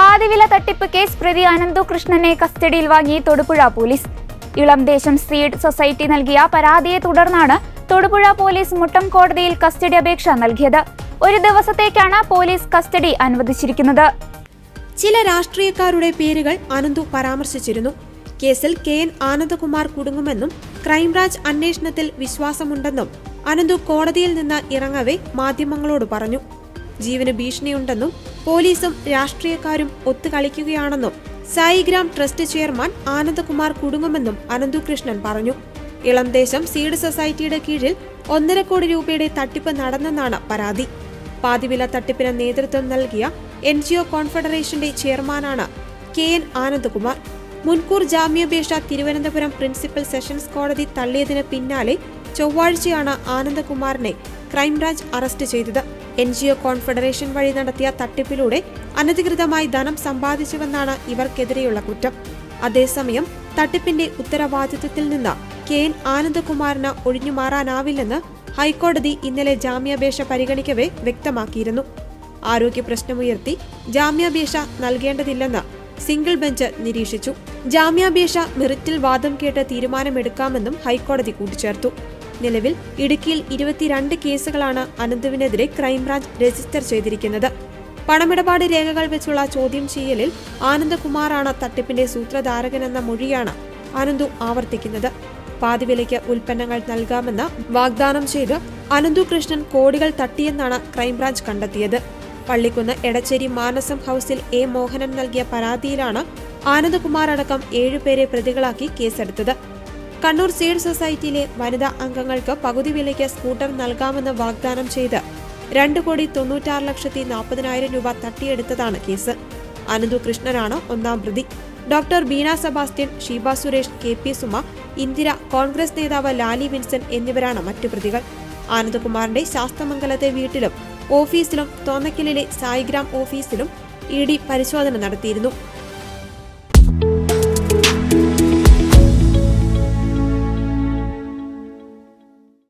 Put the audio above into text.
പാതിവില തട്ടിപ്പ് കേസ് പ്രതി അനന്തു കൃഷ്ണനെ കസ്റ്റഡിയിൽ വാങ്ങി Thodupuzha police. Elamdesam seed society നൽകിയ പരാതിയെ തുടർന്നാണ് തൊടുപുഴ പോലീസ് മുട്ടം കോടതിയിൽ കസ്റ്റഡി അപേക്ഷ നൽകിയത്. ഒരു ദിവസത്തേക്കാണ് പോലീസ് കസ്റ്റഡി അനുവദിച്ചിരിക്കുന്നത്. ചില രാഷ്ട്രീയക്കാരുടെ പേരുകൾ അനന്തു പരാമർശിച്ചിരുന്നു. കേസിൽ KN ആനന്ദകുമാർ കുടുങ്ങുമെന്നും ക്രൈംബ്രാഞ്ച് അന്വേഷണത്തിൽ വിശ്വാസമുണ്ടെന്നും അനന്തു കോടതിയിൽ നിന്ന് ഇറങ്ങവെ മാധ്യമങ്ങളോട് പറഞ്ഞു. ജീവന് ഭീഷണിയുണ്ടെന്നും പോലീസും രാഷ്ട്രീയക്കാരും ഒത്തുകളിക്കുകയാണെന്നും സായിഗ്രാം ട്രസ്റ്റ് ചെയർമാൻ ആനന്ദകുമാർ കുടുങ്ങുമെന്നും അനന്തു കൃഷ്ണൻ പറഞ്ഞു. ഇളംദേശം സീഡ് സൊസൈറ്റിയുടെ കീഴിൽ 1.5 കോടി രൂപയുടെ തട്ടിപ്പ് നടന്നെന്നാണ് പരാതി. പാതിവില തട്ടിപ്പിന് നേതൃത്വം നൽകിയ NGO കോൺഫെഡറേഷന്റെ ചെയർമാനാണ് KN ആനന്ദകുമാർ. മുൻകൂർ ജാമ്യാപേക്ഷ തിരുവനന്തപുരം പ്രിൻസിപ്പൽ സെഷൻസ് കോടതി തള്ളിയതിന് പിന്നാലെ ചൊവ്വാഴ്ചയാണ് ആനന്ദകുമാറിനെ ക്രൈംബ്രാഞ്ച് അറസ്റ്റ് ചെയ്തത്. NGO കോൺഫെഡറേഷൻ വഴി നടത്തിയ തട്ടിപ്പിലൂടെ അനധികൃതമായി ധനം സമ്പാദിച്ചുവെന്നാണ് ഇവർക്കെതിരെയുള്ള കുറ്റം. അതേസമയം തട്ടിപ്പിന്റെ ഉത്തരവാദിത്വത്തിൽ നിന്ന് KN ആനന്ദകുമാറിന് ഒഴിഞ്ഞുമാറാനാവില്ലെന്ന് ഹൈക്കോടതി ഇന്നലെ ജാമ്യാപേക്ഷ പരിഗണിക്കവെ വ്യക്തമാക്കിയിരുന്നു. ആരോഗ്യ പ്രശ്നമുയർത്തി ജാമ്യാപേക്ഷ നൽകേണ്ടതില്ലെന്ന് സിംഗിൾ ബെഞ്ച് നിരീക്ഷിച്ചു. ജാമ്യാപേക്ഷ മെറിറ്റിൽ വാദം കേട്ട് തീരുമാനമെടുക്കാമെന്നും ഹൈക്കോടതി കൂട്ടിച്ചേർത്തു. നിലവിൽ ഇടുക്കിയിൽ 22 കേസുകളാണ് അനന്തുവിനെതിരെ ക്രൈംബ്രാഞ്ച് രജിസ്റ്റർ ചെയ്തിരിക്കുന്നത്. പണമിടപാട് രേഖകൾ വെച്ചുള്ള ചോദ്യം ചെയ്യലിൽ ആനന്ദകുമാറാണ് തട്ടിപ്പിന്റെ സൂത്രധാരകനെന്ന മൊഴിയാണ് അനന്തു ആവർത്തിക്കുന്നത്. പാതിവിലയ്ക്ക് ഉൽപ്പന്നങ്ങൾ നൽകാമെന്ന് വാഗ്ദാനം ചെയ്ത് അനന്തു കൃഷ്ണൻ കോടികൾ തട്ടിയെന്നാണ് ക്രൈംബ്രാഞ്ച് കണ്ടെത്തിയത്. പള്ളിക്കുന്ന് എടച്ചേരി മാനസം ഹൌസിൽ A മോഹനൻ നൽകിയ പരാതിയിലാണ് ആനന്ദകുമാർ അടക്കം 7 പേരെ പ്രതികളാക്കി കേസെടുത്തത്. കണ്ണൂർ സീഡ് സൊസൈറ്റിയിലെ വനിതാ അംഗങ്ങൾക്ക് പകുതി വിലയ്ക്ക് സ്കൂട്ടർ നൽകാമെന്ന് വാഗ്ദാനം ചെയ്ത് 2,96,40,000 രൂപ തട്ടിയെടുത്തതാണ് കേസ്. അനന്തു കൃഷ്ണനാണ് ഒന്നാം പ്രതി. Doctor Beena Sebastian, Sheeba Suresh, KP Suma, Indira, Congress നേതാവ് ലാലി വിൻസെന്റ് എന്നിവരാണ് മറ്റു പ്രതികൾ. ആനന്ദകുമാറിന്റെ ശാസ്തമംഗലത്തെ വീട്ടിലും ഓഫീസിലും തോന്നക്കലിലെ സായിഗ്രാം ഓഫീസിലും ED പരിശോധന നടത്തിയിരുന്നു.